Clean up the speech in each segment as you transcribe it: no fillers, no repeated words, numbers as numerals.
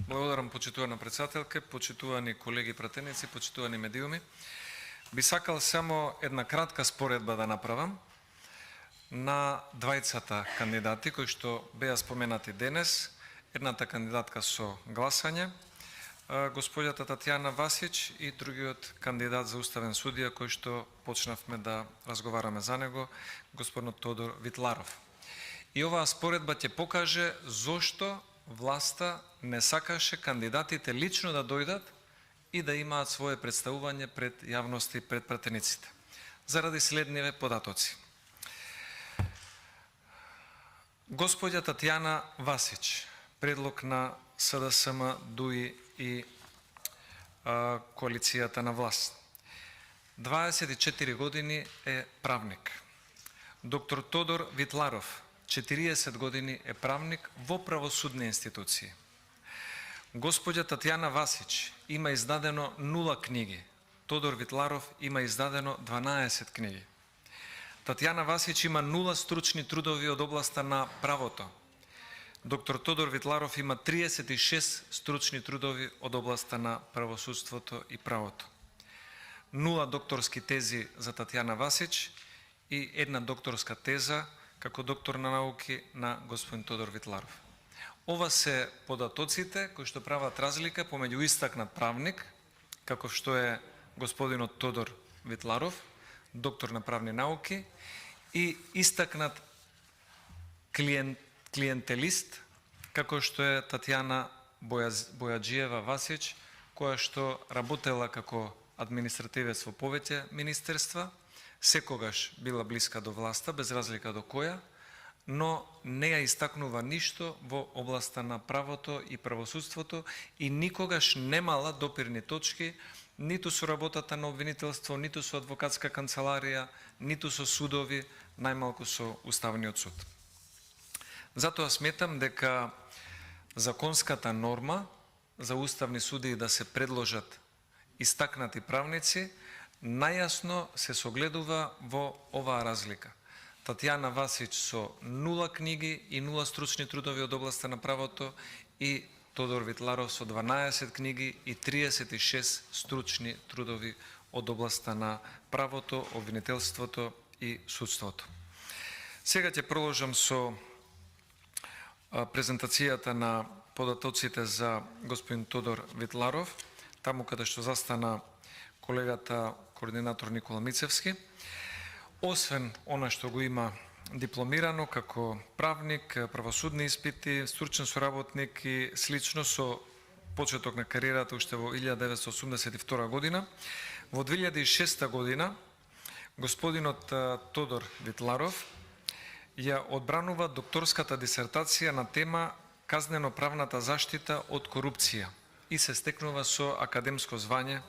Благодарам, почитувана председателка, почитувани колеги пратеници, почитувани медиуми. Би сакал само една кратка споредба да направам на двајцата кандидати кои што беа споменати денес. Едната кандидатка со гласање, господјата Татјана Васич, и другиот кандидат за уставен судија кој што почнавме да разговараме за него, господинот Тодор Витларов. И оваа споредба ќе покаже зошто власта не сакаше кандидатите лично да дојдат и да имаат свое представување пред јавност и пред пратениците. Заради следниве податоци. Господја Татјана Васич, предлог на СДСМ, ДУИ и коалицијата на власт. 24 години е правник. Доктор Тодор Витларов, 40 години е правник во правосудни институции. Господја Татјана Васич има издадено 0 книги. Тодор Витларов има издадено 12 книги. Татјана Васич има 0 стручни трудови од областа на правото. Доктор Тодор Витларов има 36 стручни трудови од областа на правосудството и правото. 0 докторски тези за Татјана Васич и 1 докторска теза како доктор на науки на господин Тодор Витларов. Ова се податоците кои што прават разлика помеѓу истакнат правник, како што е господинот Тодор Витларов, доктор на правни науки, и истакнат клиентелист, како што е Татјана Бојаджиева Васич, која што работела како административец во повеќе министерства, секогаш била блиска до власта, без разлика до која, но не ја истакнува ништо во областа на правото и правосудството и никогаш немала допирни точки ниту со работата на обвинителство, ниту со адвокатска канцеларија, ниту со судови, најмалку со Уставниот суд. Затоа сметам дека законската норма за уставни судии да се предложат истакнати правници најасно се согледува во оваа разлика. Татјана Васич со 0 книги и 0 стручни трудови од областа на правото и Тодор Витларов со 12 книги и 36 стручни трудови од областа на правото, обвинителството и судството. Сега ќе продолжам со презентацијата на податоците за господин Тодор Витларов, таму каде што застана колегата координатор Никола Мицевски. Освен она што го има дипломирано како правник, правосудни испити, стручен соработник и слично со почеток на кариерата уште во 1982 година, во 2006 година господинот Тодор Витларов ја одбранува докторската дисертација на тема казнено-правната заштита од корупција и се стекнува со академско звање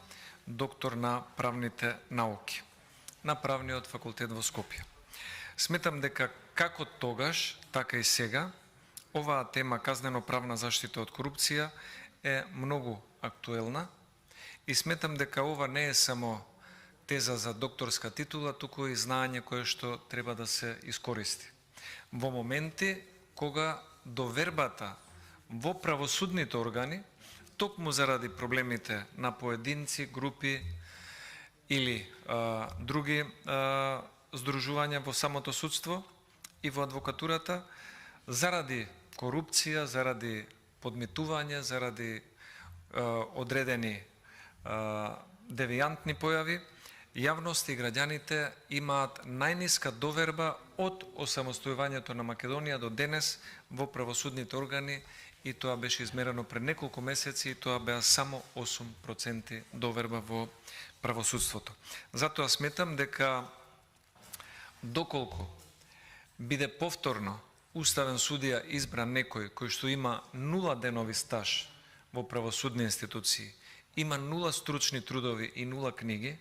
доктор на правните науки на Правниот факултет во Скопје. Сметам дека како тогаш, така и сега, оваа тема казнено-правна заштита од корупција е многу актуелна и сметам дека ова не е само теза за докторска титула, туку и знаење кое што треба да се искористи. Во моменти кога довербата во правосудните органи, токму заради проблемите на поединци, групи или други здружувања во самото судство и во адвокатурата, заради корупција, заради подмитување, заради одредени девијантни појави, јавност и граѓаните имаат најниска доверба од осамостојувањето на Македонија до денес во правосудните органи и тоа беше измерено пред неколку месеци и тоа беа само 8% доверба во правосудството. Затоа сметам дека доколку биде повторно уставен судија избран некој кој што има 0 денови стаж во правосудни институции, има 0 стручни трудови и 0 книги,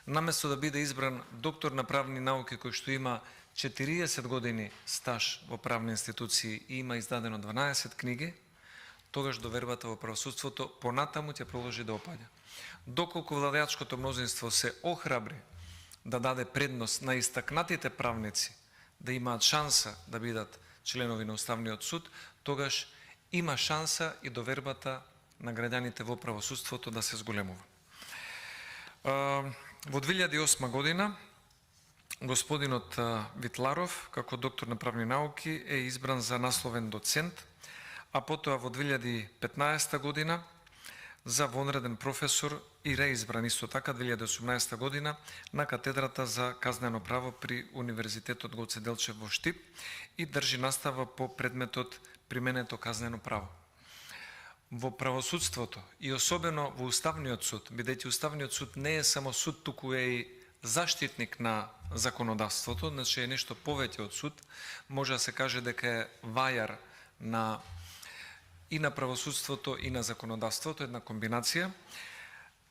наместо да биде избран доктор на правни науки кој што има 40 години стаж во правни институции и има издадено 12 книги, тогаш довербата во правосудството понатаму ќе продолжи да опаѓа. Доколку владеачкото мнозинство се охрабри да даде предност на истакнатите правници да имаат шанса да бидат членови на Уставниот суд, тогаш има шанса и довербата на граѓаните во правосудството да се зголемува. Во 2008 година господинот Витларов, како доктор на правни науки, е избран за насловен доцент, а потоа во 2015 година за вонреден професор и реизбран исто така 2018 година на катедрата за казнено право при Универзитетот Гоце Делчев во Штип и држи настава по предметот применето казнено право. Во правосудството и особено во Уставниот суд, бидејќи Уставниот суд не е само суд, туку е и заштитник на законодавството, значи е нешто повеќе од суд, може да се каже дека е вајар и на правосудството и на законодавството, една комбинација,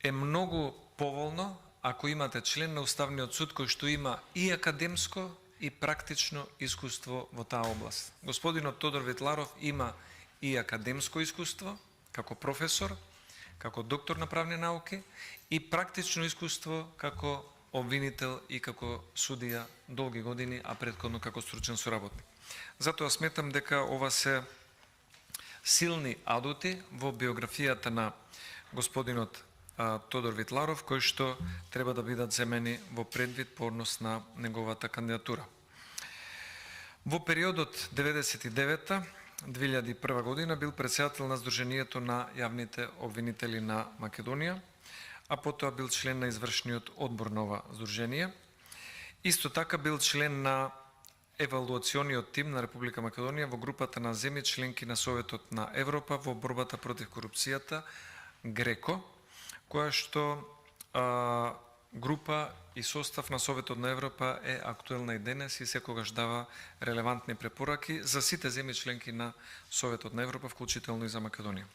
е многу поволно ако имате член на Уставниот суд кој што има и академско и практично искуство во таа област. Господинот Тодор Витларов има и академско искуство како професор, како доктор на правни науки и практично искуство како обвинител и како судија долги години, а претходно како стручен соработник. Затоа сметам дека ова се силни адути во биографијата на господинот Тодор Витларов, кои што треба да бидат земени во предвид по однос на неговата кандидатура. Во периодот 1999-2001 година бил претседател на Сдруженијето на јавните обвинители на Македонија, а потоа бил член на извршниот одбор на ова Сдружение. Исто така бил член на евалуациониот тим на Република Македонија во групата на земји членки на Советот на Европа во борбата против корупцијата ГРЕКО, која што група и состав на Советот на Европа е актуелна и денес и секогаш дава релевантни препораки за сите земји членки на Советот на Европа, вклучително и за Македонија.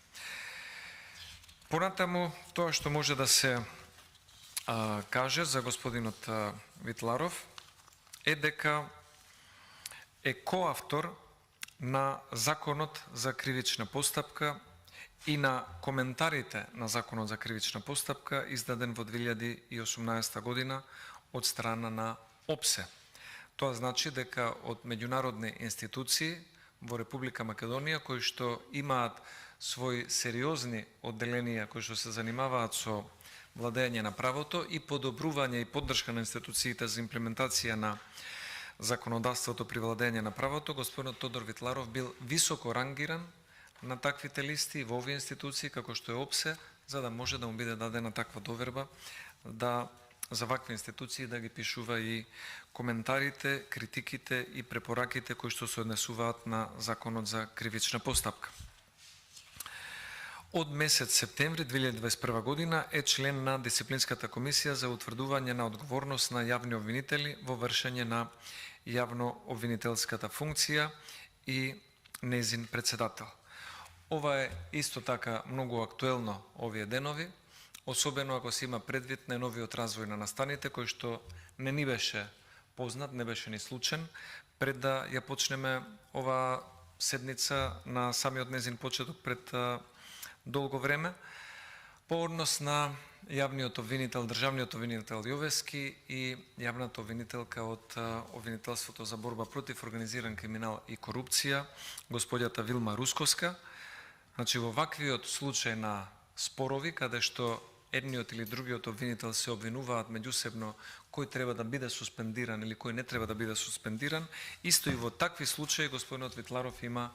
Понатаму, тоа што може да се каже за господинот Витларов е дека е коавтор на Законот за кривична постапка и на коментарите на Законот за кривична постапка, издаден во 2018 година од страна на ОПСЕ. Тоа значи дека од меѓународни институции во Република Македонија, кои што имаат своји сериозни одделенија, кои што се занимаваат со владење на правото и подобрување и поддршка на институциите за имплементација на законодавството при владење на правото, господинот Тодор Витларов бил високо рангиран на таквите листи во овие институции, како што е ОПСЕ, за да може да му биде дадена таква доверба за вакви институции да ги пишува и коментарите, критиките и препораките кои што се однесуваат на Законот за кривична постапка. Од месец септември 2021 година е член на Дисциплинската комисија за утврдување на одговорност на јавни обвинители во вршење на јавно-обвинителската функција и нејзин председател. Ова е исто така многу актуелно овие денови, особено ако се има предвид на новиот развој на настаните, кој што не ни беше познат, не беше ни случен, пред да ја почнеме ова седница на самиот нејзин почеток пред долго време, по однос на јавниот обвинител, државниот обвинител Јовески и јавната обвинителка од Обвинителството за борба против организиран криминал и корупција, господјата Вилма Русковска. Значи, во ваквиот случај на спорови, каде што едниот или другиот обвинител се обвинуваат меѓусебно кој треба да биде суспендиран или кој не треба да биде суспендиран, исто и во такви случаи господинот Витларов има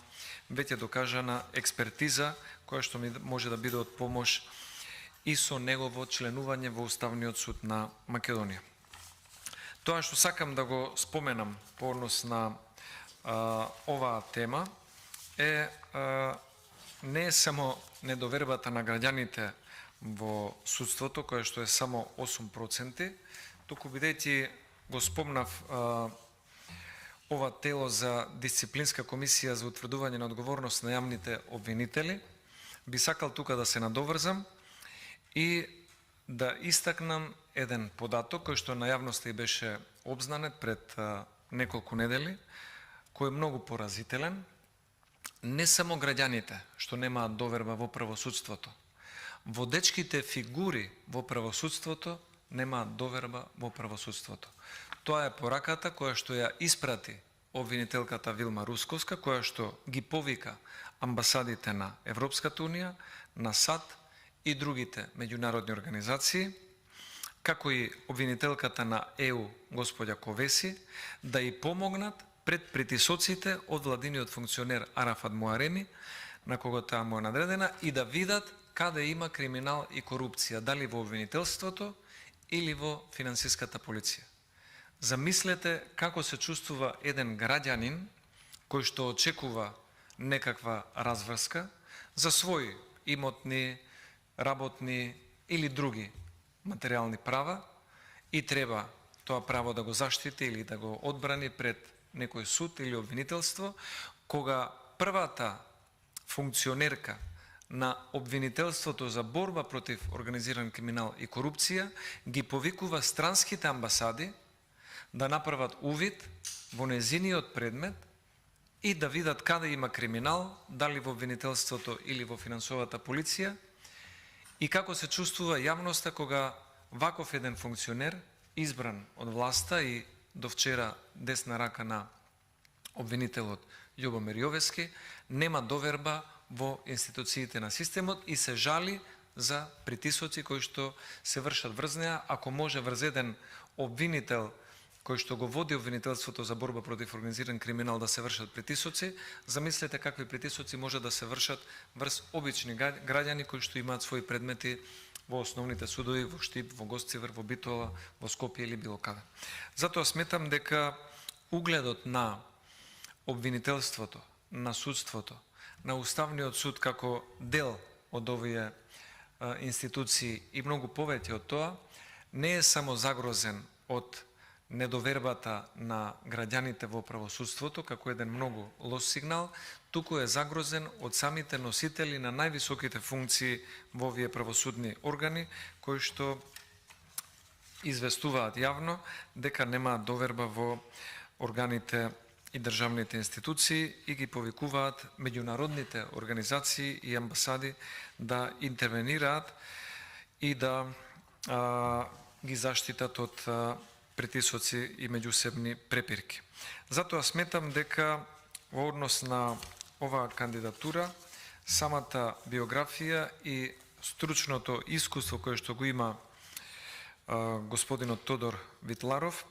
веќе докажана експертиза, која што може да биде од помош и со негово членување во Уставниот суд на Македонија. Тоа што сакам да го споменам по однос на оваа тема е не е само недовербата на граѓаните во судството, која што е само 8%, туку бидејќи го спомнав ова тело за Дисциплинска комисија за утврдување на одговорност на јавните обвинители, би сакал тука да се надоврзам и да истакнам еден податок кој што на јавноста и беше обзнанет пред неколку недели, кој е многу поразителен. Не само граѓаните што немаат доверба во правосудството, водечките фигури во правосудството немаат доверба во правосудството. Тоа е пораката која што ја испрати обвинителката Вилма Русковска, која што ги повика амбасадите на Европската Унија, на САД и другите меѓународни организации, како и обвинителката на ЕУ, господја Ковеси, да и помогнат пред притисоците од владиниот функционер Арафат Муареми, на кого таа му е надредена, и да видат каде има криминал и корупција, дали во обвинителството или во финансиската полиција. Замислете како се чувствува еден граѓанин кој што очекува некаква разврска за своји имотни, работни или други материјални права и треба тоа право да го заштити или да го одбрани пред некој суд или обвинителство, кога првата функционерка на обвинителството за борба против организиран криминал и корупција ги повикува странските амбасади да направат увид во незиниот предмет и да видат каде има криминал, дали во обвинителството или во финансовата полиција, и како се чувствува јавноста кога ваков еден функционер, избран од власта и до вчера десна рака на обвинителот Љубомир Јовески, нема доверба во институциите на системот и се жали за притисоци кои што се вршат врз неа. Ако може врз еден обвинител кој што го води обвинителството за борба против организиран криминал да се вршат притисоци, замислете какви притисоци може да се вршат врз обични граѓани кои што имаат своји предмети во основните судови, во Штип, во Госцивр, во Битола, во Скопје или било каде. Затоа сметам дека угледот на обвинителството, на судството, на Уставниот суд како дел од овие институции и многу повеќе од тоа, не е само загрозен од недовербата на граѓаните во правосудството, како еден многу лош сигнал, туку е загрозен од самите носители на највисоките функции во овие правосудни органи, кои што известуваат јавно дека немаат доверба во органите и државните институции и ги повикуваат меѓународните организации и амбасади да интервенираат и да ги заштитат од притисоци и меѓусебни препирки. Затоа сметам дека во однос на оваа кандидатура, самата биографија и стручното искуство кое што го има господинот Тодор Витларов,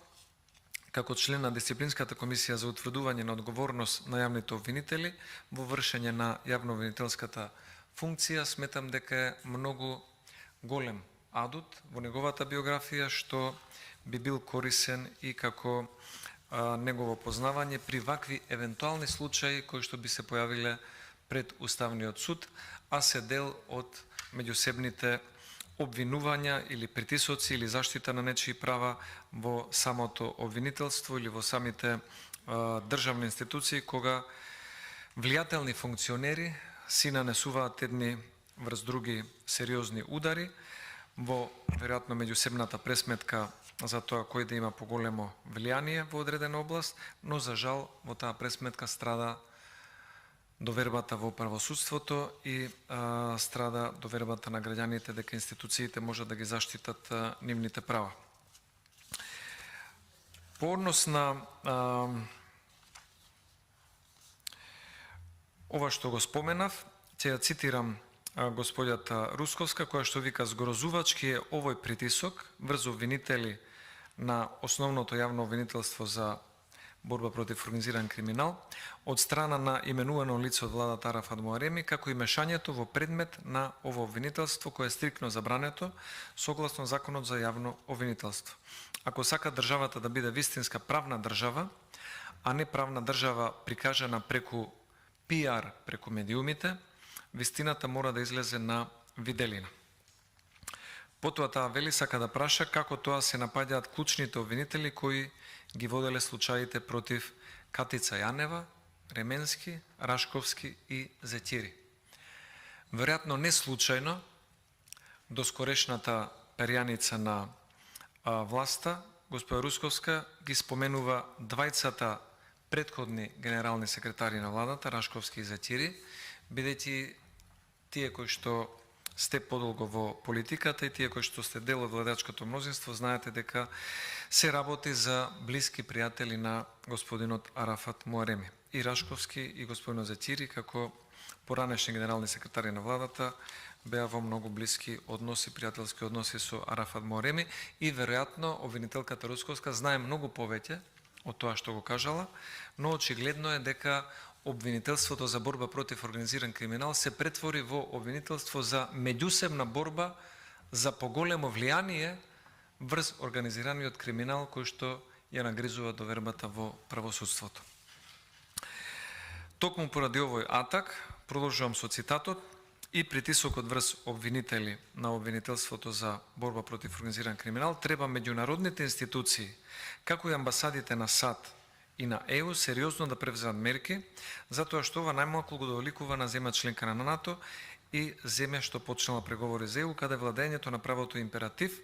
како член на Дисциплинската комисија за утврдување на одговорност на јавните обвинители во вршење на јавно-обвинителската функција, сметам дека е многу голем адут во неговата биографија, што би бил корисен и како негово познавање при вакви евентуални случаи кои што би се појавиле пред Уставниот суд, а се дел од меѓусебните обвинувања или притисоци или заштита на нечии права во самото обвинителство или во самите државни институции, кога влијателни функционери си нанесуваат едни врз други сериозни удари во веројатно меѓусебната пресметка за тоа кој да има поголемо влијание во одредена област, но за жал во таа пресметка страда довербата во правосудството и страда довербата на граѓаните дека институциите можат да ги заштитат нивните права. По однос на ова што го споменав, ќе ја цитирам господјата Русковска, која што вика: згрозувачки е овој притисок врз обвинители на основното јавно обвинителство за борба против организиран криминал од страна на именувано лице од владата Арафат Муареми, како и мешањето во предмет на ово обвинителство кое е стрикно забрането согласно Законот за јавно обвинителство. Ако сака државата да биде вистинска правна држава, а не правна држава прикажана преку пиар, преку медиумите, вистината мора да излезе на виделина. Потоа таа вели сака да праша како тоа се напаѓаат клучните обвинители кои ги воделе случаите против Катица Јанева, Ременски, Рашковски и Зетири. Веројатно не случајно, доскорешната перјаница на власта, господја Русковска, ги споменува двајцата претходни генерални секретари на владата, Рашковски и Зетири, бидејќи тие кои што сте подолго во политиката и тие кои што сте дел од владеачкото мнозинство знаете дека се работи за блиски пријатели на господинот Арафат Муареми. И Рашковски и господинот Зетири како поранешни генерални секретари на владата беа во многу блиски односи, пријателски односи со Арафат Муареми и веројатно обвинителката Русковска знае многу повеќе од тоа што го кажала, но очигледно е дека обвинителството за борба против организиран криминал се претвори во обвинителство за меѓусебна борба за поголемо влијание врз организираниот криминал кој што ја нагризува довербата во правосудството. Токму поради овој атак, продолжувам со цитатот, и притисокот врз обвинители на обвинителството за борба против организиран криминал, треба меѓународните институции, како и амбасадите на САД и на ЕУ, сериозно да превземат мерки, затоа што ова најмалку го доволикува на земја членка на НАТО и земја што почнала преговори за ЕУ, каде владењето на правото е императив.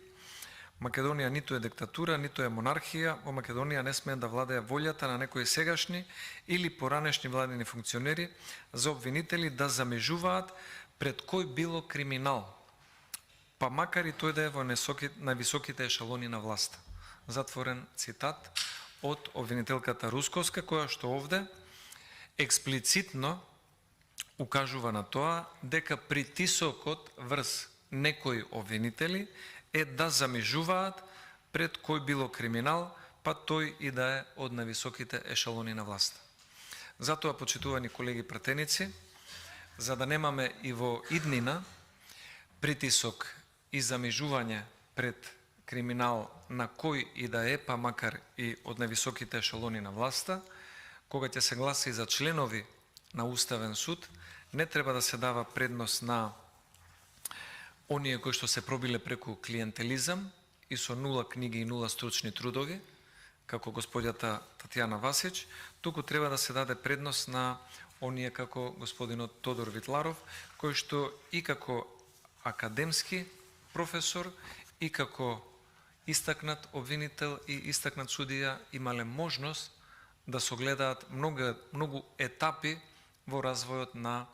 Македонија ниту е диктатура, ниту е монархија, во Македонија не смее да владее волјата на некои сегашни или поранешни владени функционери за обвинители да замежуваат пред кој било криминал, па макар и тој да е во највисоките ешалони на власта. Затворен цитат од обвинителката Русковска, која што овде експлицитно укажува на тоа дека притисокот врз некои обвинители е да замежуваат пред кој било криминал, па тој и да е од највисоките ешалони на власта. Затоа, почитувани колеги пратеници, за да немаме и во иднина притисок и замежување пред криминал на кој и да е, па макар и од највисоките ешалони на власта, кога ќе се гласи за членови на Уставен суд, не треба да се дава предност на оние кои што се пробиле преку клиентелизам и со 0 книги и 0 стручни трудови, како господјата Татјана Васич, туку треба да се даде предност на оние како господинот Тодор Витларов, кој што и како академски професор и како истакнат обвинител и истакнат судија имале можност да согледаат многу етапи во развојот на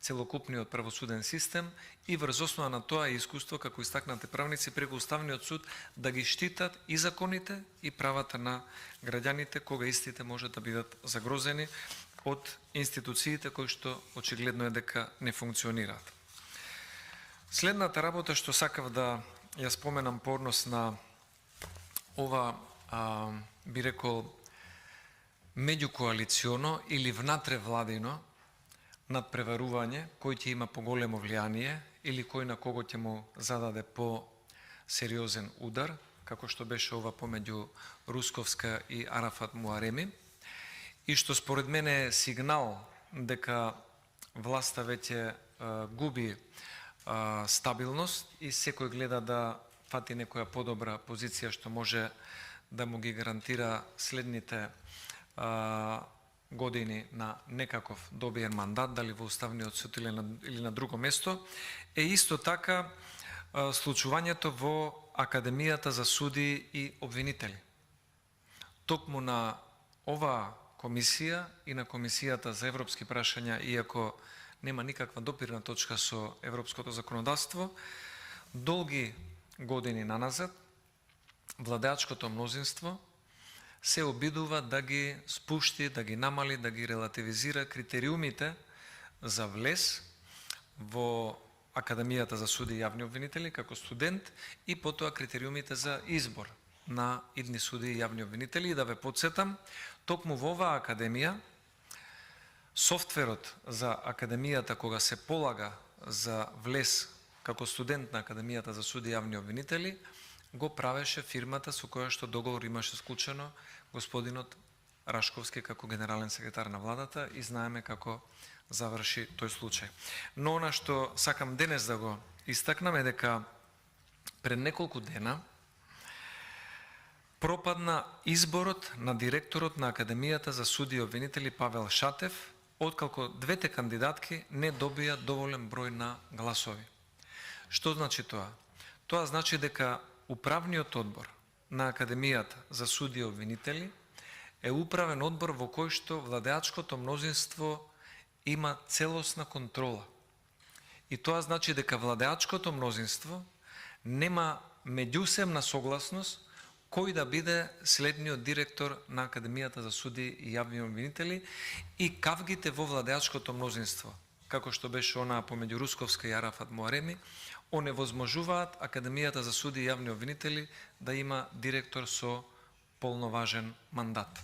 целокупниот правосуден систем и врз основа на тоа искуство како истакнати правници преку Уставниот суд да ги штитат и законите и правата на граѓаните кога истите може да бидат загрозени од институциите кои што очигледно е дека не функционираат. Следната работа што сакав да ја споменам по однос на ова, би рекол, меѓукоалиционо или внатре владино надпреварување, кој ќе има поголемо влијание или кој на кого ќе му зададе по-сериозен удар, како што беше ова помеѓу Русковска и Арафат Муареми, и што според мене е сигнал дека власта веќе губи стабилност и секој гледа да фати некоја подобра позиција што може да му ги гарантира следните години на некаков добиен мандат, дали во Уставниот суд или на друго место, е исто така случувањето во Академијата за суди и обвинители. Токму на оваа комисија и на Комисијата за европски прашања, иако нема никаква допирна точка со европското законодавство, долги години наназад владеачкото мнозинство се обидува да ги спушти, да ги намали, да ги релативизира критериумите за влез во Академијата за суди и јавни обвинители како студент и потоа критериумите за избор на идни суди и јавни обвинители. И да ве подсетам, токму во оваа академија, софтверот за академијата кога се полага за влез како студент на Академијата за суди и јавни обвинители, го правеше фирмата со која што договор имаше склучено господинот Рашковски како генерален секретар на владата и знаеме како заврши тој случај. Но она што сакам денес да го истакнам е дека пред неколку дена пропадна изборот на директорот на Академијата за суди и обвинители Павел Шатев, откако двете кандидатки не добија доволен број на гласови. Што значи тоа? Тоа значи дека Управниот одбор на Академијата за суди и обвинители е управен одбор во кој што владеачкото мнозинство има целосна контрола И тоа значи дека владеачкото мнозинство нема меѓусебна согласност кој да биде следниот директор на Академијата за суди и јавни обвинители и кавгите во владеачкото мнозинство, како што беше она помеѓу Русковска и Арафат Муареми, оневозможуваат Академијата за суди и јавни обвинители да има директор со полноважен мандат.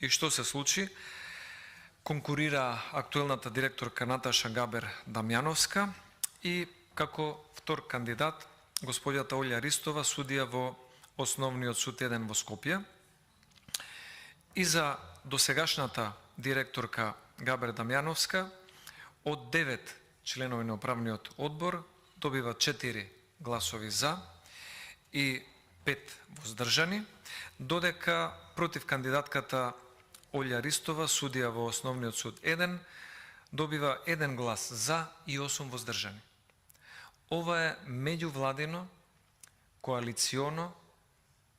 И што се случи? Конкурира актуелната директорка Наташа Габер Дамјановска и како втор кандидат господјата Олја Ристова, судија во Основниот суд 1 во Скопје. И за досегашната директорка Габер Дамјановска од 9 членови на управниот одбор добива 4 гласови за и 5 воздржани, додека против кандидатката Олја Ристова, судија во Основниот суд 1, добива 1 глас за и 8 воздржани. Ова е меѓувладино, коалиционо,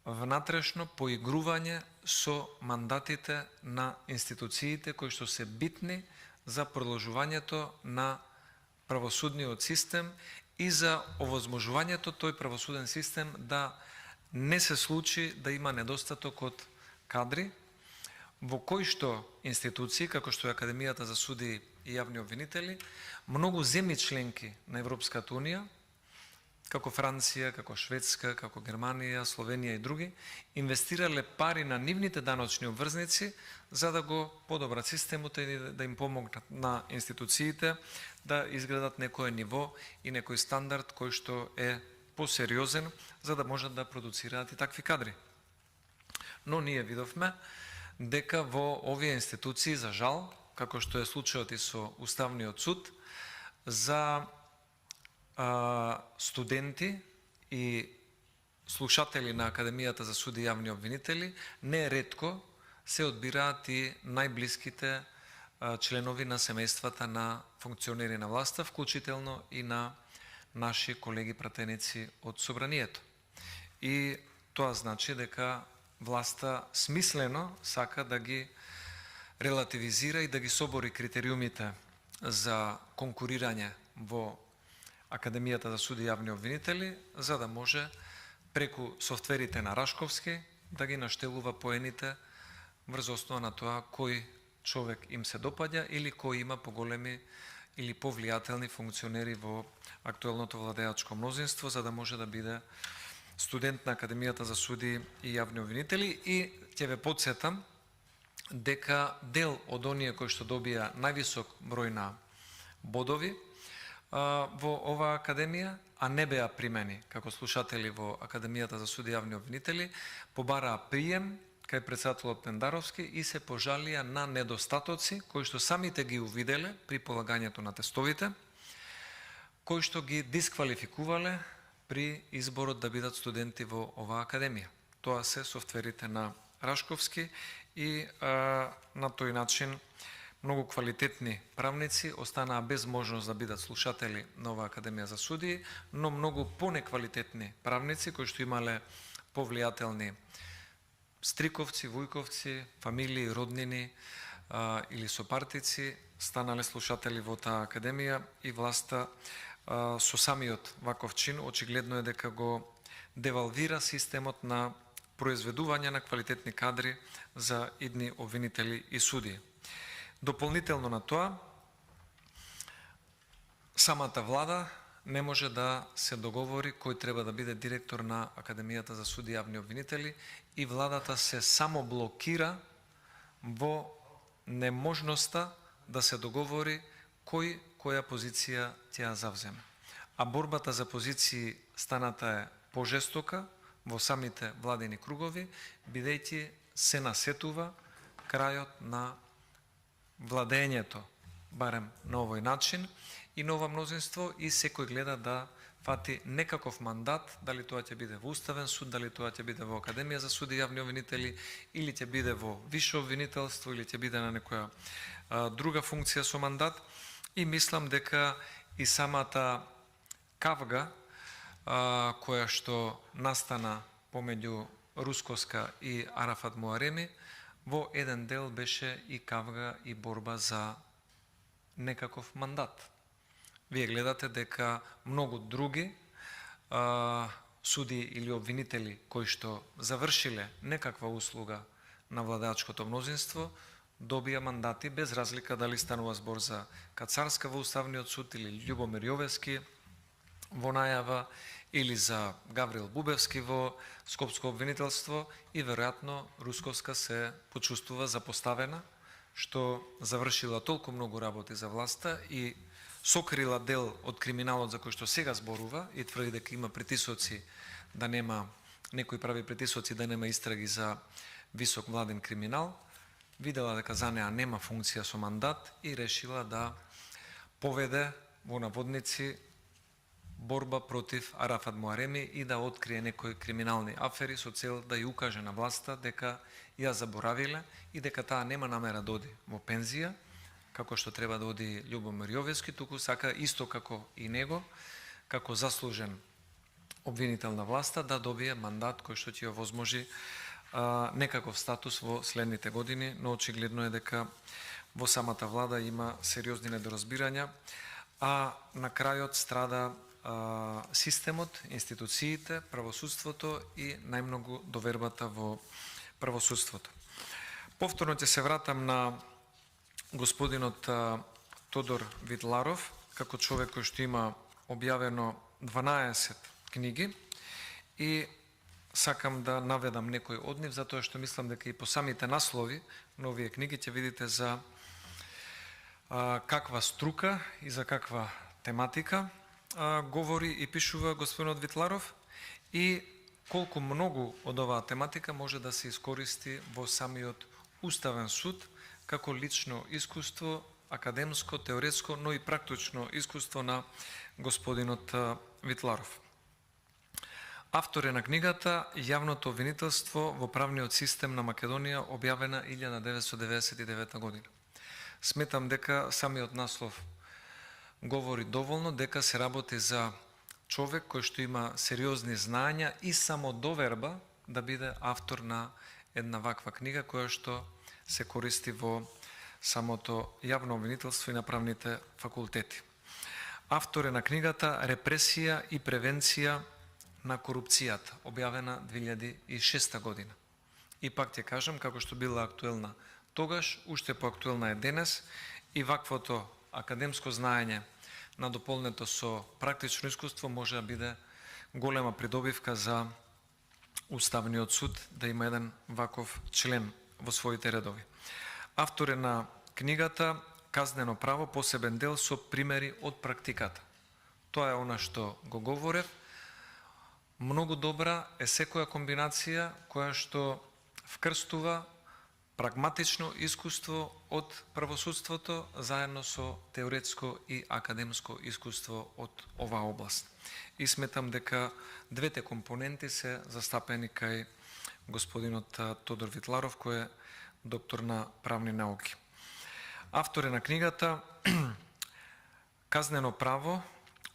внатрешно поигрување со мандатите на институциите кои што се битни за продолжувањето на правосудниот систем и за овозможувањето тој правосуден систем да не се случи да има недостаток од кадри, во кои што институции, како што е Академијата за суди и јавни обвинители, многу земји членки на Европската Унија, како Франција, како Шведска, како Германија, Словенија и други, инвестирале пари на нивните даночни обврзници за да го подобрат системот и да им помогнат на институциите да изградат некое ниво и некој стандард кој што е посериозен за да можат да продуцираат и такви кадри. Но ние видовме дека во овие институции, за жал, како што е случајот и со Уставниот суд, за студенти и слушатели на Академијата за суди и јавни обвинители, не ретко се одбираат и најблиските членови на семејствата на функционери на власта, вклучително и на наши колеги пратеници од Собранието. И тоа значи дека власта смислено сака да ги релативизира и да ги собори критериумите за конкурирање во Академијата за суди и јавни обвинители, за да може преку софтверите на Рашковски да ги наштелува поените врз основа на тоа кој човек им се допаѓа или кој има поголеми или повлијателни функционери во актуелното владеачко мнозинство, за да може да биде студент на Академијата за суди и јавни обвинители. И ќе ве подсетам дека дел од оние кои што добија највисок број на бодови во оваа академија, а не беа примени како слушатели во Академијата за суди и јавни обвинители, побараа прием кај председателот Пендаровски и се пожалија на недостатоци кои што самите ги увиделе при полагањето на тестовите, кои што ги дисквалификувале при изборот да бидат студенти во оваа академија. Тоа се софтверите на Рашковски и на тој начин многу квалитетни правници останаа без можност да бидат слушатели на оваа Академија за судии, но многу понеквалитетни правници кои што имале повлијателни стриковци, вујковци, фамилии, роднини или сопартици станале слушатели во таа академија и власта со самиот ваков чин очигледно е дека го девалвира системот на произведување на квалитетни кадри за идни обвинители и судии. Дополнително на тоа, самата влада не може да се договори кој треба да биде директор на Академијата за суди и јавни обвинители и владата се само блокира во неможноста да се договори кој која позиција ќе ја завземе. А борбата за позиции станата е пожестока во самите владени кругови, бидејќи се насетува крајот на владењето, барем на овој начин, и нова мнозинство и секој гледа да фати некаков мандат, дали тоа ќе биде во Уставен суд, дали тоа ќе биде во Академија за суди и јавни обвинители, или ќе биде во висше обвинителство, или ќе биде на некоја друга функција со мандат. И мислам дека и самата кавга која што настана помеѓу Русковска и Арафат Муареми, во еден дел беше и кавга и борба за некаков мандат. вие гледате дека многу други суди или обвинители кои што завршиле некаква услуга на владеачкото мнозинство, добија мандати без разлика дали станува збор за Кацарска во Уставниот суд или Љубомир Јовевски во најава или за Гаврил Бубевски во Скопско обвинителство и веројатно Русковска се почувствува запоставена што завршила толку многу работи за власта и сокрила дел од криминалот за кој што сега зборува и тврди дека има притисоци да нема, некои прави притисоци да нема истраги за висок владен криминал, видела дека за неа нема функција со мандат и решила да поведе во наводници борба против Арафат Муареми и да открие некои криминални афери со цел да ја укаже на власта дека ја заборавиле и дека таа нема намера да оди во пензија, како што треба да оди Љубомир Јовевски, туку сака исто како и него, како заслужен обвинител на власта, да добие мандат кој што ќе ја возможи некаков статус во следните години, но очигледно е дека во самата влада има сериозни недоразбирања, а на крајот страда системот, институциите, правосудството и најмногу довербата во правосудството. Повторно ќе се вратам на господинот Тодор Витларов, како човек кој што има објавено 12 книги и сакам да наведам некои од нив, затоа што мислам дека и по самите наслови на овие книги ќе видите за каква струка и за каква тематика говори и пишува господинот Витларов и колку многу од оваа тематика може да се искористи во самиот Уставен суд како лично искуство, академско, теоретско, но и практично искуство на господинот Витларов. Автор е на книгата Јавното обвинителство во правниот систем на Македонија, објавена 1999 година. Сметам дека самиот наслов говори доволно дека се работи за човек кој што има сериозни знања и самодоверба да биде автор на една ваква книга која што се користи во самото јавно обвинителство и на правните факултети. Автор е на книгата Репресија и превенција на корупцијата, објавена 2006 година. И пак ќе кажам, како што била актуелна тогаш, уште поактуелна е денес и ваквото академско знаење надополнето со практично искуство може да биде голема придобивка за Уставниот суд да има еден ваков член во своите редови. Автор е на книгата Казнено право, посебен дел со примери од практиката. Тоа е она што го говорев. Многу добра е секоја комбинација која што вкрстува прагматично искуство од правосудството заедно со теоретско и академско искуство од оваа област. И сметам дека двете компоненти се застапени кај господинот Тодор Витларов, кој е доктор на правни науки. Автор е на книгата Казнено право,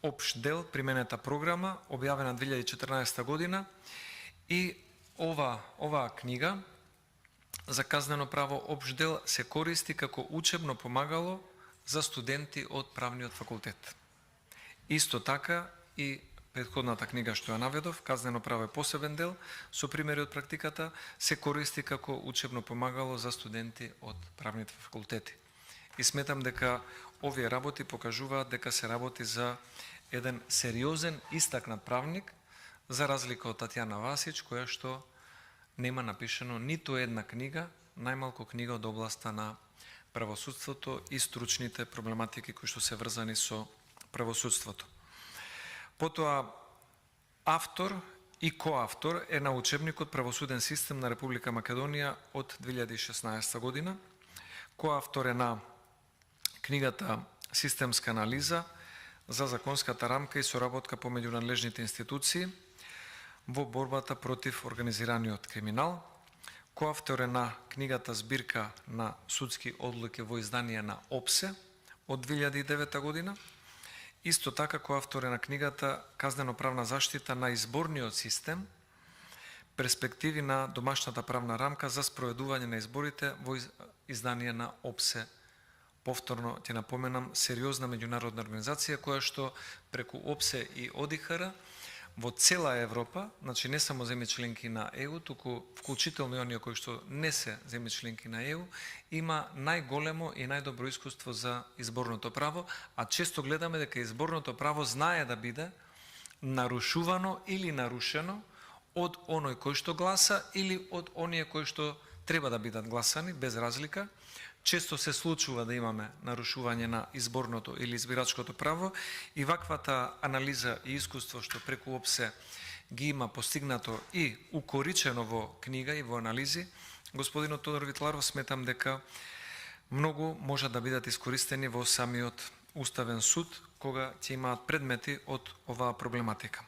општ дел, применета програма, објавена 2014 година и оваа книга за казнено право општ дел се користи како учебно помагало за студенти од правниот факултет. Исто така и претходната книга што ја наведов, Казнено право е посебен дел, со примери од практиката, се користи како учебно помагало за студенти од правните факултети. И сметам дека овие работи покажуваат дека се работи за еден сериозен истакнат правник, за разлика од Татјана Васич, која што нема напишано ниту една книга, најмалку книга од областа на правосудството и стручните проблематики кои што се врзани со правосудството. Потоа, автор и коавтор е на учебникот Правосуден систем на Република Македонија од 2016 година. Коавтор е на книгата Системска анализа за законската рамка и соработка помеѓу надлежните институции во борбата против организираниот криминал. Коавтор е на книгата Збирка на судски одлуки во издание на ОПСЕ од 2009 година. Исто така коавтор е на книгата Казнено-правна заштита на изборниот систем, перспективи на домашната правна рамка за спроведување на изборите во издание на ОПСЕ повторно ќе напоменам, сериозна меѓународна организација која што преку ОПСЕ и ОДИХР во цела Европа, значи не само земји членки на ЕУ, туку вклучително и оние кои што не се земји членки на ЕУ, има најголемо и најдобро искуство за изборното право, а често гледаме дека изборното право знае да биде нарушувано или нарушено од оној кој што гласа или од оние кои што треба да бидат гласани, без разлика. Често се случува да имаме нарушување на изборното или избирачкото право и ваквата анализа и искуство што преку ОПСЕ ги има постигнато и укоричено во книга и во анализи, господинот Тодор Витларов, сметам дека многу можат да бидат искористени во самиот Уставен суд, кога ќе имаат предмети од оваа проблематика.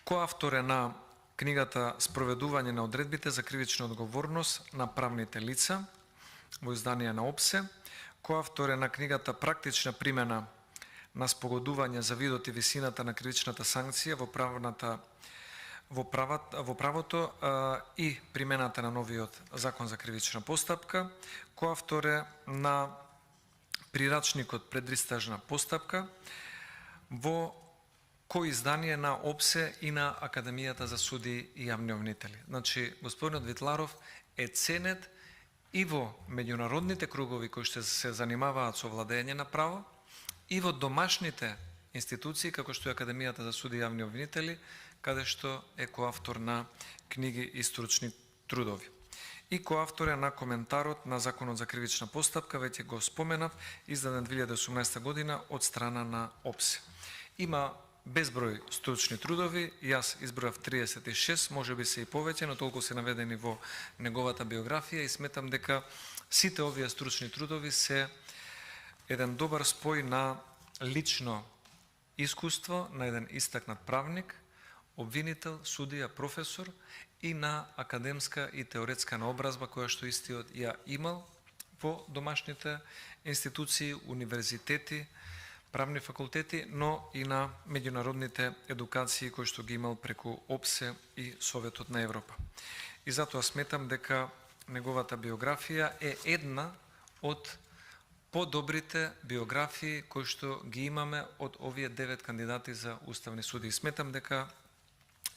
Коавтор е на книгата Спроведување на одредбите за кривична одговорност на правните лица, во издание на ОПСЕ, коавтор е на книгата Практична примена на спогодување за видот и висината на кривичната санкција во правото и примената на новиот закон за кривична постапка, коавтор е на Прирачникот предистражна постапка во коиздание на ОПСЕ и на Академијата за суди и јавни обвинители. Значи, господинот Витларов е ценет и во меѓународните кругови кои што се занимаваат со владење на право, и во домашните институции, како што е Академијата за суди и јавни обвинители, каде што е коавтор на книги и стручни трудови. И коавтор е на коментарот на Законот за кривична постапка, веќе го споменав, издаден 2018 година од страна на ОПСЕ. Има безброј стручни трудови, јас избројав 36, може би се и повеќе, но толку се наведени во неговата биографија и сметам дека сите овие стручни трудови се еден добар спој на лично искуство на еден истакнат правник, обвинител, судија, професор и на академска и теоретска наобразба која што истиот ја имал во домашните институции, универзитети, правни факултети, но и на меѓународните едукации кои што ги имал преку ОПСЕ и Советот на Европа. И затоа сметам дека неговата биографија е една од подобрите биографии кои што ги имаме од овие 9 кандидати за уставни суди. Сметам дека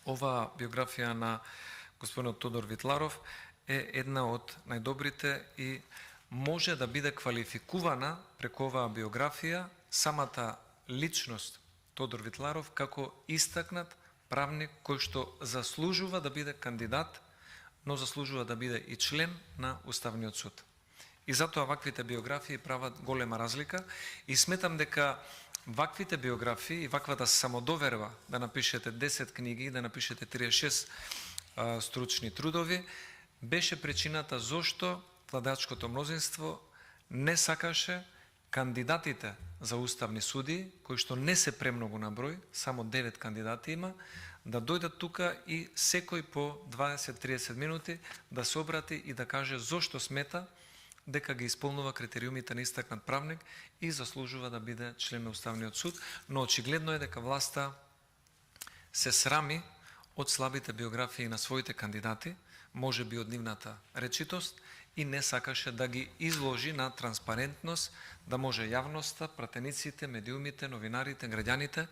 оваа биографија на господинот Тодор Витларов е една од најдобрите и може да биде квалификувана преку оваа биографија самата личност Тодор Витларов како истакнат правник кој што заслужува да биде кандидат, но заслужува да биде и член на Уставниот суд. И затоа ваквите биографии прават голема разлика и сметам дека ваквите биографии и ваквата самодоверба да напишете 10 книги и да напишете 36 стручни трудови беше причината зошто владачкото мнозинство не сакаше кандидатите за уставни суди, кои што не се премногу на број, само 9 кандидати има, да дојдат тука и секој по 20-30 минути да се обрати и да каже зошто смета дека ги исполнува критериумите на истакнат правник и заслужува да биде член на Уставниот суд, но очигледно е дека власта се срами од слабите биографии на своите кандидати, може би од нивната речитост, и не сакаше да ги изложи на транспарентност, да може јавноста, пратениците, медиумите, новинарите, граѓаните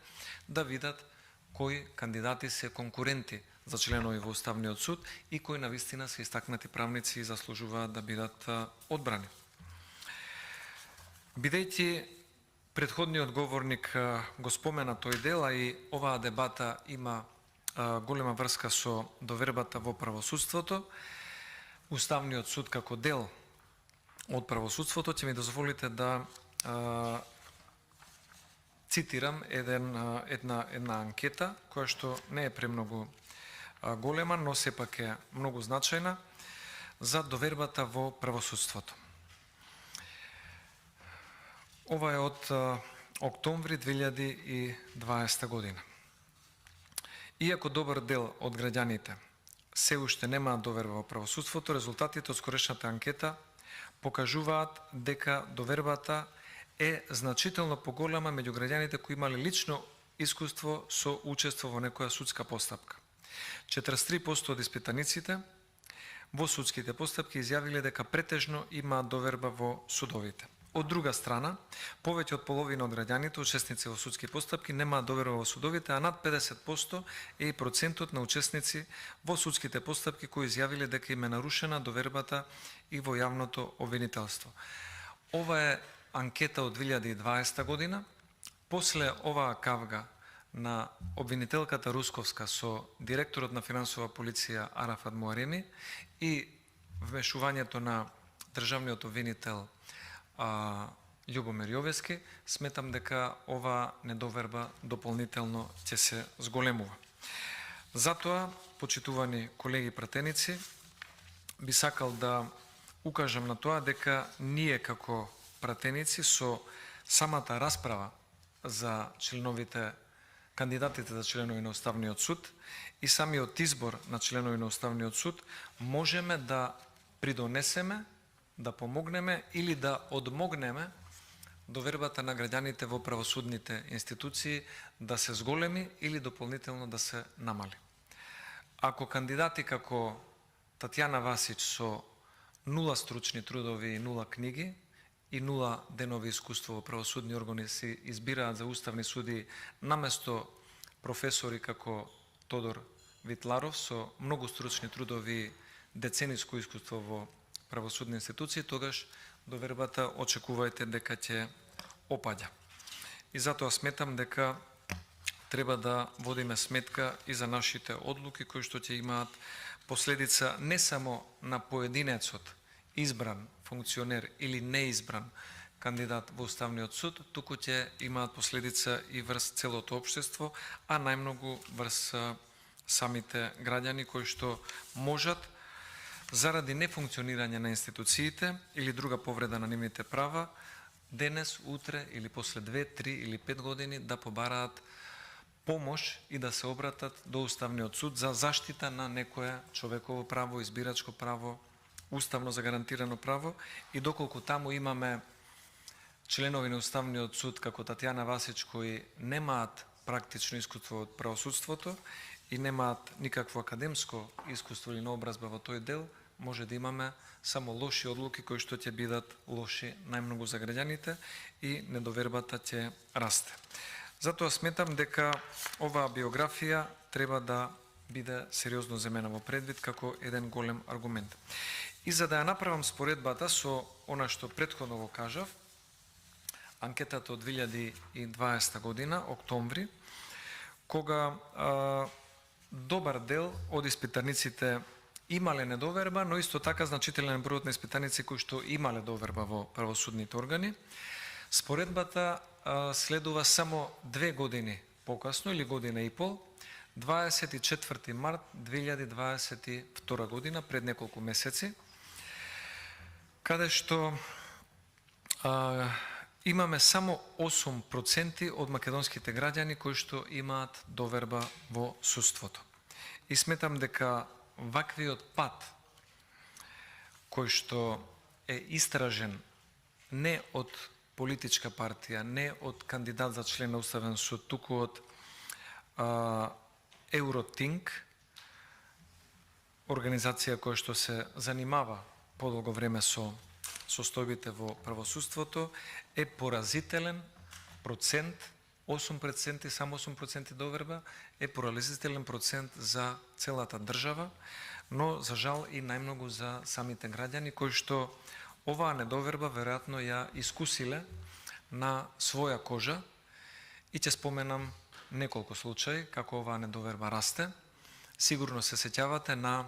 да видат кои кандидати се конкуренти за членови во Уставниот суд и кои навистина се истакнати правници и заслужуваат да бидат одбрани. Бидејќи претходниот говорник го спомена тој дел, а и оваа дебата има голема врска со довербата во правосудството, Уставниот суд како дел од правосудството, ќе ми дозволите да цитирам една анкета, која што не е премногу голема, но сепак е многу значајна за довербата во правосудството. Ова е од октомври 2020 година. Иако добар дел од граѓаните се уште немаат доверба во правосудството, резултатите од скорешната анкета покажуваат дека довербата е значително поголема меѓу граѓаните кои имале лично искуство со учество во некоја судска постапка. 43% од испитаниците во судските постапки изјавиле дека претежно имаат доверба во судовите. Од друга страна, повеќе од половина од граѓаните учесници во судски постапки немаат доверба во судовите, а над 50% е и процентот на учесници во судските постапки кои изјавиле дека им е нарушена довербата и во јавното обвинителство. Ова е анкета од 2020 година. После оваа кавга на обвинителката Русковска со директорот на финансова полиција Арафат Муареми и вмешувањето на државниот обвинител Љубомир Јовески, сметам дека ова недоверба дополнително ќе се зголемува. Затоа, почитувани колеги пратеници, би сакал да укажам на тоа дека ние како пратеници со самата расправа за членовите, кандидатите за членови на Уставниот суд и самиот избор на членови на Уставниот суд можеме да придонесеме, да помогнеме или да одмогнеме довербата на граѓаните во правосудните институции да се зголеми или дополнително да се намали. Ако кандидати како Татјана Васич со 0 стручни трудови и 0 книги и 0 денови искуство во правосудни органи се избираат за уставни суди наместо професори како Тодор Витларов со многу стручни трудови и децениско искуство во правосудни институции, тогаш довербата очекувајте дека ќе опаѓа. И затоа сметам дека треба да водиме сметка и за нашите одлуки кои што ќе имаат последица не само на поединецот, избран функционер или неизбран кандидат во Уставниот суд, туку ќе имаат последица и врз целото општество, а најмногу врз самите граѓани кои што можат заради нефункционирање на институциите или друга повреда на нивните права, денес, утре или после 2, 3 или 5 години да побараат помош и да се обратат до Уставниот суд за заштита на некое човеково право, избирачко право, уставно загарантирано право, и доколку таму имаме членови на Уставниот суд како Татјана Васич кои немаат практично искуство од правосудството и немаат никакво академско искуство или наобразба во тој дел, може да имаме само лоши одлуки кои што ќе бидат лоши најмногу за граѓаните и недовербата ќе расте. Затоа сметам дека оваа биографија треба да биде сериозно земена во предвид како еден голем аргумент. И за да ја направам споредбата со она што претходно го кажав, анкетата од 2020 година, октомври, кога добар дел од испитаниците имале недоверба, но исто така значителен број на испитаници кои што имале доверба во правосудните органи, споредбата следува само 2 години покасно или година и пол, 24 март 2022 година, пред неколку месеци, каде што имаме само 8% од македонските граѓани кои што имаат доверба во судството. И сметам дека ваквиот пат кој што е истражен не од политичка партија, не од кандидат за член на Уставен суд, туку од Евротинк, организација која што се занимава подолго време со состојбите во правосудството, е поразителен процент, 8%, само 8% доверба, е поразителен процент за целата држава, но за жал и најмногу за самите граѓани, кои што оваа недоверба веројатно ја искусиле на своја кожа, и ќе споменам неколку случаи како оваа недоверба расте. Сигурно се сеќавате на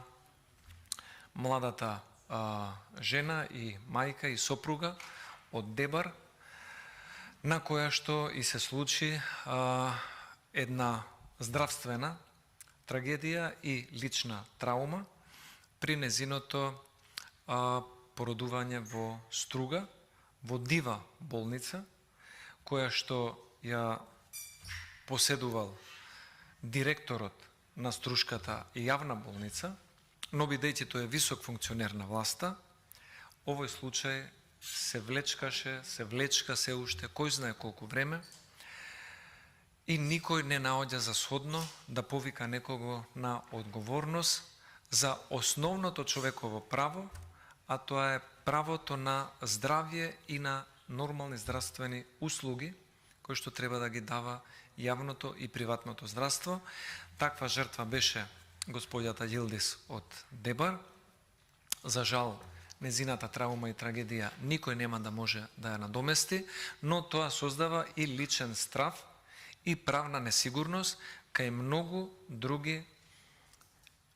младата жена и мајка и сопруга од Дебар, на која што и се случи една здравствена трагедија и лична траума при незиното породување во Струга, во дива болница, која што ја поседувал директорот на Струшката јавна болница, но бидејќи тој е висок функционер на власта, овој случај се влечкаше, се влечка се уште, кој знае колку време, и никој не наоѓа за сходно да повика некого на одговорност, за основното човеково право, а тоа е правото на здравје и на нормални здравствени услуги, кои што треба да ги дава јавното и приватното здравство. Таква жртва беше господјата Јилдис од Дебар. За жал, незината травма и трагедија никој нема да може да ја надомести, но тоа создава и личен страв и правна несигурност кај многу други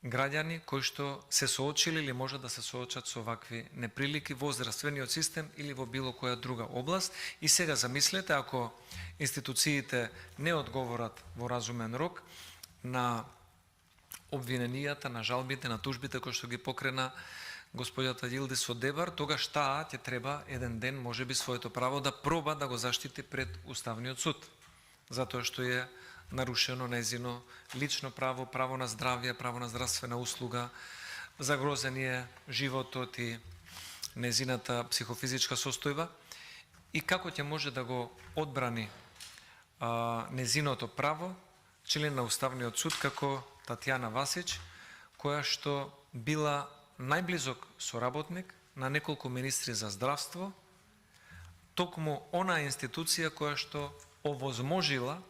граѓани кои што се соочили или може да се соочат со вакви неприлики во здравствениот систем или во било која друга област. И сега замислете, ако институциите не одговорат во разумен рок на обвиненијата, на жалбите, на тужбите кои што ги покрена господјата Јилдис од Дебар, тогаш таа ќе треба еден ден, можеби, своето право да проба да го заштити пред Уставниот суд, затоа што е нарушено нејзино лично право, право на здравје, право на здравствена услуга, загрозен е животот и нејзината психофизичка состојба. И како ќе може да го одбрани нејзиното право член на Уставниот суд како Татјана Васич, која што била најблизок соработник на неколку министри за здравство, токму она институција која што овозможила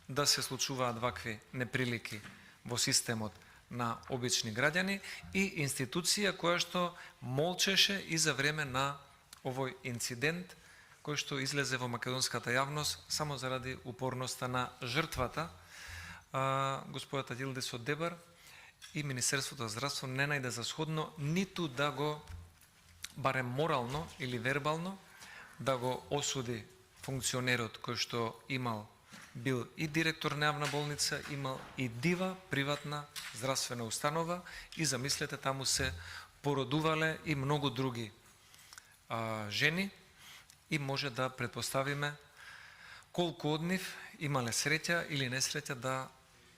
да се случуваат вакви неприлики во системот на обични граѓани и институција која што молчеше и за време на овој инцидент кој што излезе во македонската јавност само заради упорноста на жртвата. Господата Јилдис од Дебар и Министерството за здравство не најде за сходно ниту да го, барем морално или вербално, да го осуди функционерот кој што бил и директор на јавна болница, имал и дива приватна здравствена установа и замислете, таму се породувале и многу други жени и може да предпоставиме колку од нив имале среќа или несреќа да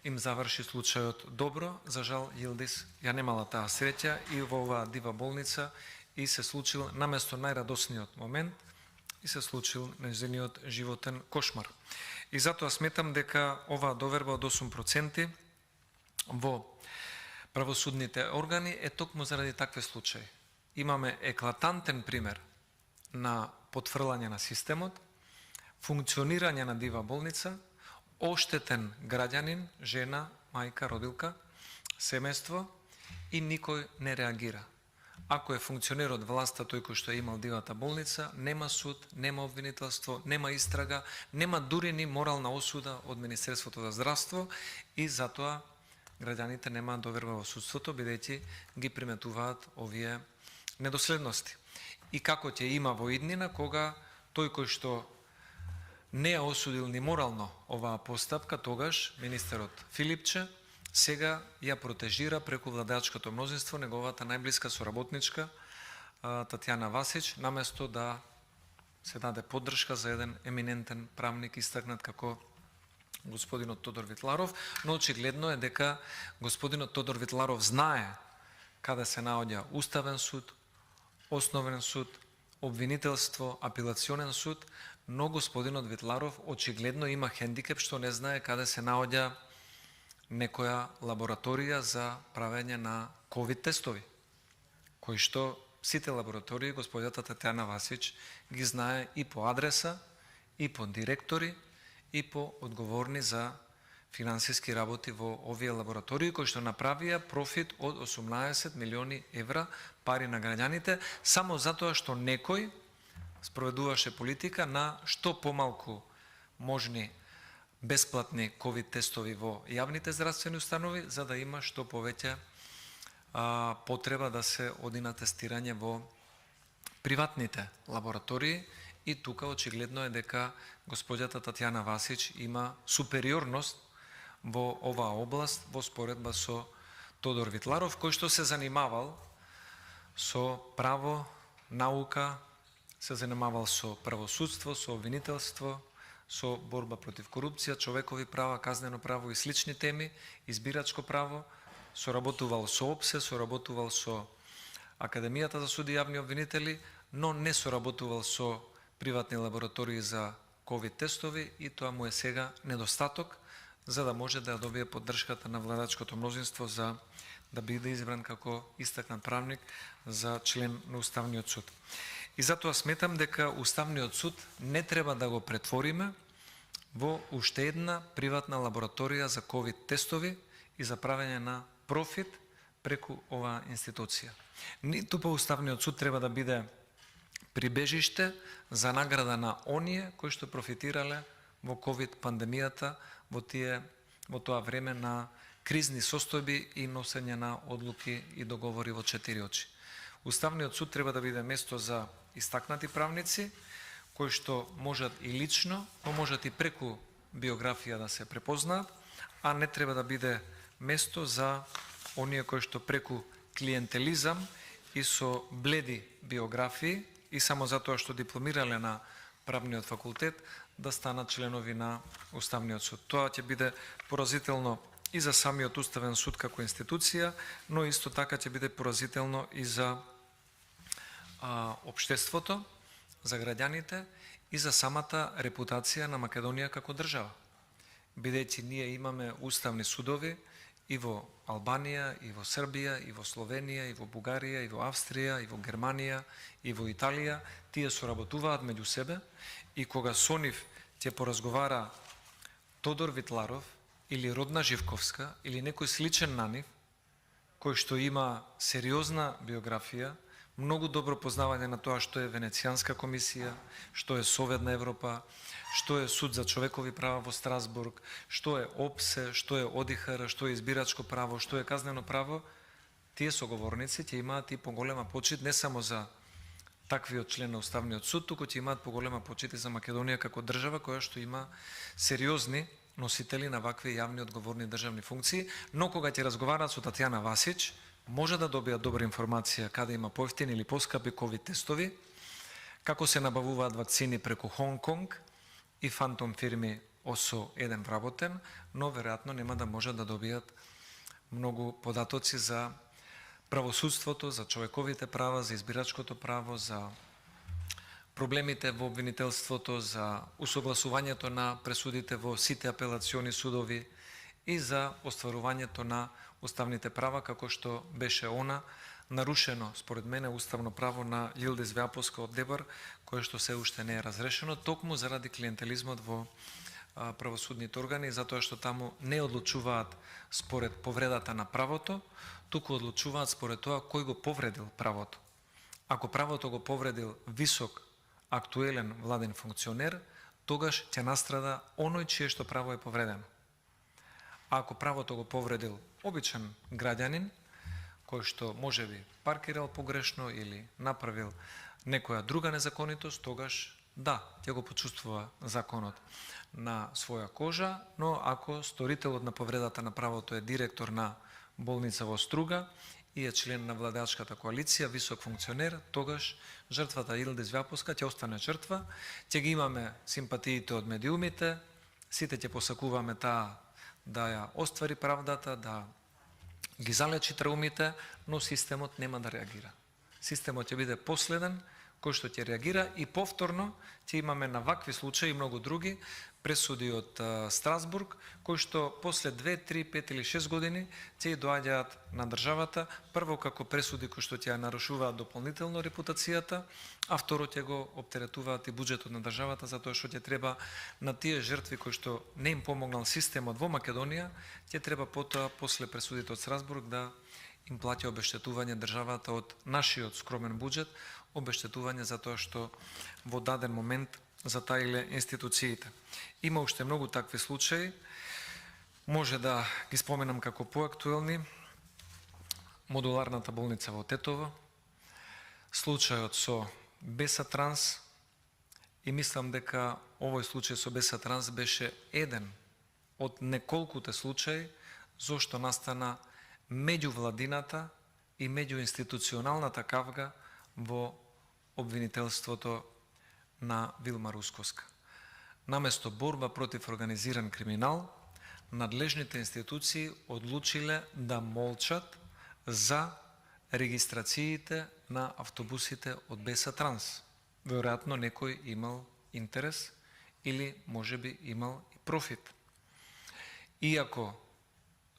им заврши случајот добро. За жал, Јилдис ја немала таа среќа и во оваа дива болница и се случил наместо најрадосниот момент и се случил нејзиниот животен кошмар. И затоа сметам дека оваа доверба од 8% во правосудните органи е токму заради такви случаи. Имаме еклатантен пример на потфрлање на системот, функционирање на дива болница, оштетен граѓанин, жена, мајка, родилка, семејство и никој не реагира. Ако е функционер од власта тој кој што е имал дивата болница, нема суд, нема обвинителство, нема истрага, нема дури ни морална осуда од Министерството за здравство и затоа граѓаните немаат доверба во судството, бидејќи ги приметуваат овие недоследности. И како ќе има во иднина кога тој кој што не ја осудил ни морално оваа постапка, тогаш министерот Филипче сега ја протежира преку владеачкото мнозинство неговата најблиска соработничка Татјана Васич, наместо да се даде поддршка за еден еминентен правник истакнат како господинот Тодор Витларов, но очигледно е дека господинот Тодор Витларов знае каде се наоѓа Уставен суд, Основен суд, обвинителство, апелационен суд, но господинот Витларов очигледно има хендикеп што не знае каде се наоѓа некоја лабораторија за правење на ковид тестови, кои што сите лаборатории господјата Татјана Васич ги знае и по адреса, и по директори, и по одговорни за финансиски работи во овие лаборатории, кои што направија профит од 18 милиони евра пари на граѓаните, само затоа што некој спроведуваше политика на што помалку можни бесплатни ковид тестови во јавните здравствени установи, за да има што повеќе потреба да се оди на тестирање во приватните лаборатории. И тука очигледно е дека господјата Татјана Васич има супериорност во оваа област во споредба со Тодор Витларов, кој што се занимавал со право, наука, се занимавал со правосудство, со обвинителство, со борба против корупција, човекови права, казнено право и слични теми, избирачко право, соработувал со ОПСЕ, соработувал со Академијата за суди и јавни обвинители, но не соработувал со приватни лаборатории за ковид тестови и тоа му е сега недостаток, за да може да добие поддршката на владачкото мнозинство за да биде избран како истакнат правник за член на Уставниот суд. И затоа сметам дека Уставниот суд не треба да го претвориме во уште една приватна лабораторија за ковид тестови и за правење на профит преку оваа институција. Ниту по Уставниот суд треба да биде прибежиште за награда на оние кои што профитирале во ковид пандемијата во тоа време на кризни состојби и носење на одлуки и договори во четири очи. Уставниот суд треба да биде место за истакнати правници кои што можат и лично, но можат и преку биографија да се препознаат, а не треба да биде место за оние кои што преку клиентелизам и со бледи биографии и само затоа што дипломирале на правниот факултет да станат членови на Уставниот суд. Тоа ќе биде поразително и за самиот Уставен суд како институција, но исто така ќе биде поразително и за општеството, за граѓаните и за самата репутација на Македонија како држава. Бидејќи ние имаме уставни судови и во Албанија, и во Србија, и во Словенија, и во Бугарија, и во Австрија, и во Германија, и во Италија, тие соработуваат меѓу себе и кога со нив ќе поразговара Тодор Витларов или Родна Живковска или некој сличен на нив, кој што има сериозна биографија, многу добро познавање на тоа што е Венецијанска комисија, што е Совет на Европа, што е Суд за човекови права во Страсбург, што е ОПСЕ, што е ОДИХР, што е избирачко право, што е казнено право, тие соговорници ќе имаат и поголема почит не само за таквиот член на Уставниот суд, туку ќе имаат поголема почит и за Македонија како држава која што има сериозни носители на вакви јавни одговорни државни функции, но кога ќе разговараат со Татјана Васич, може да добијат добра информација каде има поевтини или поскапи ковид тестови, како се набавуваат вакцини преку Хонг Конг и фантом фирми ОСО еден вработен, но веројатно нема да можат да добијат многу податоци за правосудството, за човековите права, за избирачкото право, за проблемите во обвинителството, за усогласувањето на пресудите во сите апелациони судови и за остварувањето на уставните права, како што беше она нарушено, според мене, уставно право на Јилдис Вјаполска од Дебар, кое што се уште не е разрешено, токму заради клиентелизмот во правосудните органи, затоа што таму не одлучуваат според повредата на правото, туку одлучуваат според тоа кој го повредил правото. Ако правото го повредил висок, актуелен владен функционер, тогаш ќе настрада оној чие што право е повредено. А ако правото го повредил обичен граѓанин, кој што можеби паркирал погрешно или направил некоја друга незаконитост, тогаш да, ќе го почувствува законот на своја кожа, но ако сторителот на повредата на правото е директор на болница во Струга и е член на владачката коалиција, висок функционер, тогаш жртвата Јилдис Вјаполска ќе остане жртва, ќе ги имаме симпатиите од медиумите, сите ќе посакуваме таа да ја оствари правдата, да ги залечи траумите, но системот нема да реагира. Системот ќе биде последен кој што ќе реагира и повторно ќе имаме на вакви случаи и многу други пресуди од Страсбург, кои што после 2, 3, 5 или 6 години ќе доаѓаат на државата, прво како пресуди кои што ќе нарушуваат дополнително репутацијата, а второ ќе го оптеретуваат и буџетот на државата, затоа што ќе треба на тие жртви кои што не им помогнал системот во Македонија, ќе треба потоа после пресудите од Страсбург да им плаќа обештетување државата од нашиот скромен буџет, обештетување за тоа што во даден момент затаиле институциите. Има уште многу такви случаи, може да ги споменам како поактуелни, модуларната болница во Тетово, случајот со Беса Транс, и мислам дека овој случај со Беса Транс беше еден од неколкуте случаи зошто настана меѓувладината и меѓуинституционалната кавга во обвинителството на Вилма Рускоска. Наместо борба против организиран криминал, надлежните институции одлучиле да молчат за регистрациите на автобусите од Беса Транс. Веројатно некој имал интерес или можеби имал и профит. Иако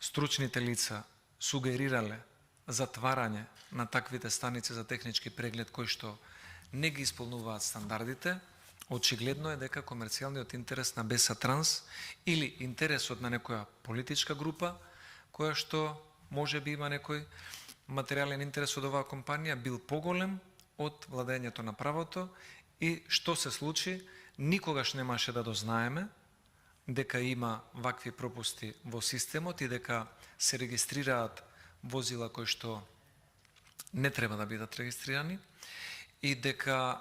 стручните лица сугерирале затварање на таквите станици за технички преглед кои што не ги исполнуваат стандардите, очигледно е дека комерцијалниот интерес на БЕСА Транс или интересот на некоја политичка група, која што може би има некој материјален интерес од оваа компанија, бил поголем од владењето на правото и што се случи, никогаш немаше да дознаеме дека има вакви пропусти во системот и дека се регистрираат возила кои што не треба да бидат регистрирани и дека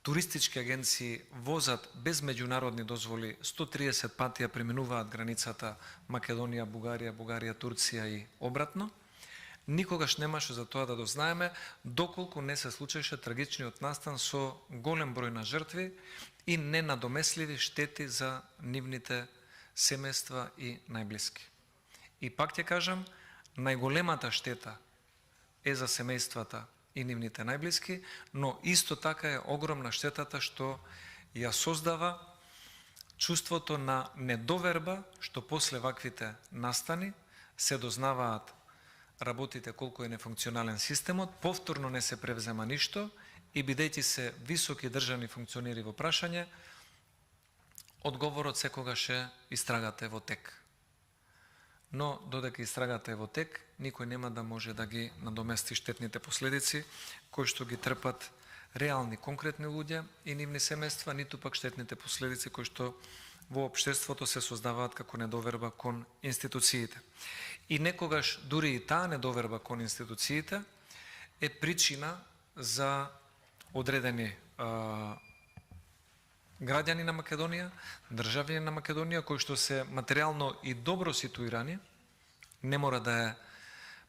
туристички агенции возат без меѓународни дозволи 130 пати ја преминуваат границата Македонија, Бугарија, Бугарија, Турција и обратно. Никогаш немаше за тоа да дознаеме доколку не се случеше трагичниот настан со голем број на жртви и ненадомесливи штети за нивните семејства и најблиски. И пак ќе кажам, најголемата штета е за семејствата и нивните најблиски, но исто така е огромна штетата што ја создава чувството на недоверба, што после ваквите настани се дознаваат работите колку е нефункционален системот, повторно не се превзема ништо и бидејќи се високи државни функционери во прашање, одговорот секогаш е истрагата е во тек. Но додека истрагата е во тек, никој нема да може да ги надомести штетните последици кои што ги трпат реални, конкретни луѓе и нивни семејства, ниту пак штетните последици кои што во општеството се создаваат како недоверба кон институциите. И некогаш дури и таа недоверба кон институциите е причина за одредени граѓани на Македонија, државјани на Македонија, кои што се материјално и добро ситуирани, не мора да е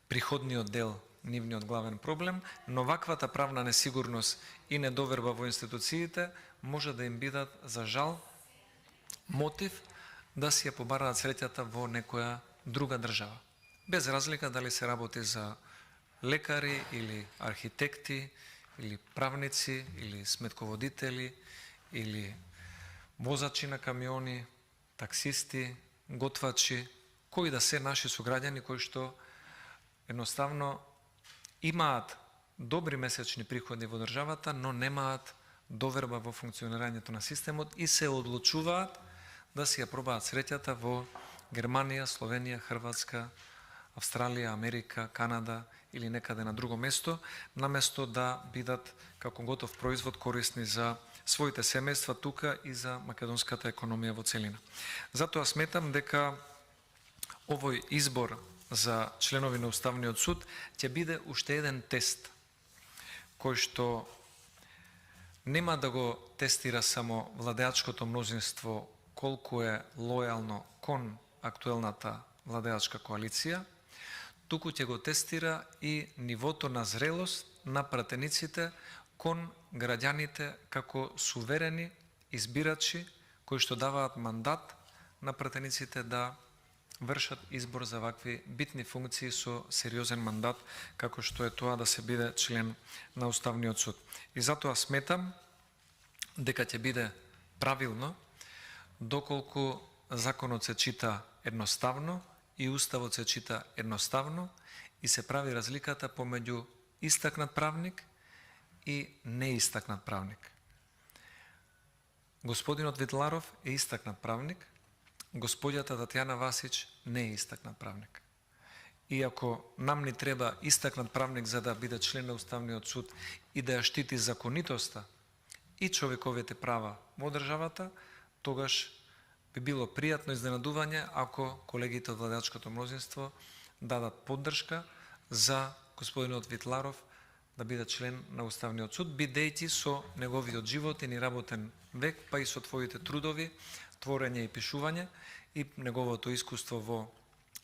приходниот дел нивниот главен проблем, но ваквата правна несигурност и недоверба во институциите може да им бидат, за жал, мотив да си ја побараат среќата во некоја друга држава. Без разлика дали се работи за лекари или архитекти, или правници, или сметководители, или возачи на камиони, таксисти, готвачи, кои да се наши сограѓани кои што едноставно имаат добри месечни приходи во државата, но немаат доверба во функционирањето на системот и се одлучуваат да си ја пробаат среќата во Германија, Словенија, Хрватска, Австралија, Америка, Канада или некаде на друго место, наместо да бидат како готов производ корисни за своите семејства тука и за македонската економија во целина. Затоа сметам дека овој избор за членови на Уставниот суд ќе биде уште еден тест кој што нема да го тестира само владеачкото мнозинство колку е лојално кон актуелната владеачка коалиција, туку ќе го тестира и нивото на зрелост на пратениците кон граѓаните како суверени избирачи кои што даваат мандат на пратениците да вршат избор за вакви битни функции со сериозен мандат, како што е тоа да се биде член на Уставниот суд. И затоа сметам дека ќе биде правилно доколку законот се чита едноставно и Уставот се чита едноставно и се прави разликата помеѓу истакнат правник и неистакнат правник. Господинот Витларов е истакнат правник, господјата Татјана Васич не е истакнат правник. И ако нам ни треба истакнат правник за да биде член на Уставниот суд и да ја штити законитоста и човековите права во државата, тогаш би било пријатно изненадување ако колегите од владеачкото мнозинство дадат поддршка за господинот Витларов да биде член на Уставниот суд, бидејќи со неговиот животен и работен век, па и со твоите трудови, творење и пишување и неговото искуство во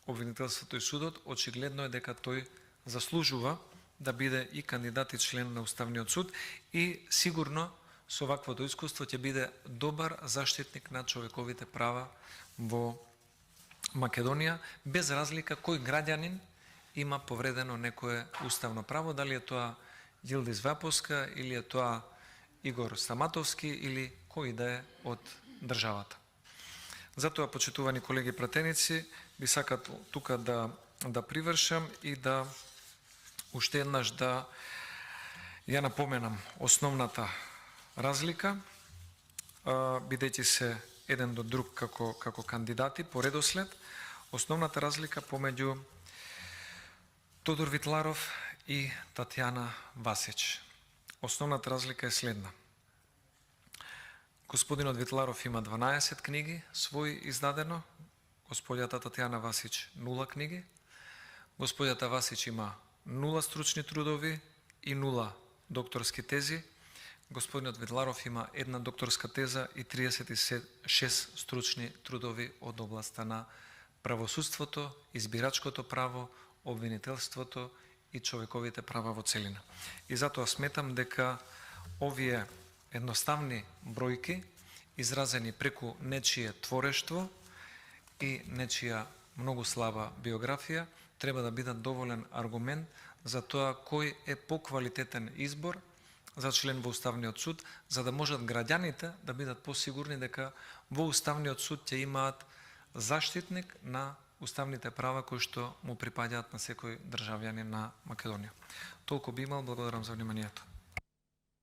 обвинителството и судот, очигледно е дека тој заслужува да биде и кандидат и член на Уставниот суд и сигурно со ваквото искуство ќе биде добар заштитник на човековите права во Македонија, без разлика кој граѓанин има повредено некое уставно право, дали е тоа Јилдис Вапоска или е тоа Игор Стаматовски или кој да е од државата. Затоа, почитувани колеги пратеници, би сакал тука да привршам и да уште еднаш да ја напоменам основната разлика, бидејќи се еден до друг како кандидати по редослед, основната разлика помеѓу Тодор Витларов и Татјана Васич. Основната разлика е следна. Господинот Витларов има 12 книги своји издадено, господјата Татјана Васич 0 книги, господјата Васич има 0 стручни трудови и 0 докторски тези, господинот Витларов има 1 докторска теза и 36 стручни трудови од областта на правосудството, избирачкото право, обвинителството и човековите права во целина. И затоа сметам дека овие едноставни бројки, изразени преку нечие творештво и нечија многу слаба биографија, треба да бидат доволен аргумент за тоа кој е поквалитетен избор за член во Уставниот суд, за да можат граѓаните да бидат посигурни дека во Уставниот суд ќе имаат заштитник на уставните права кои што му припаѓаат на секој државјанин на Македонија. Толку би имал, благодарам за вниманието.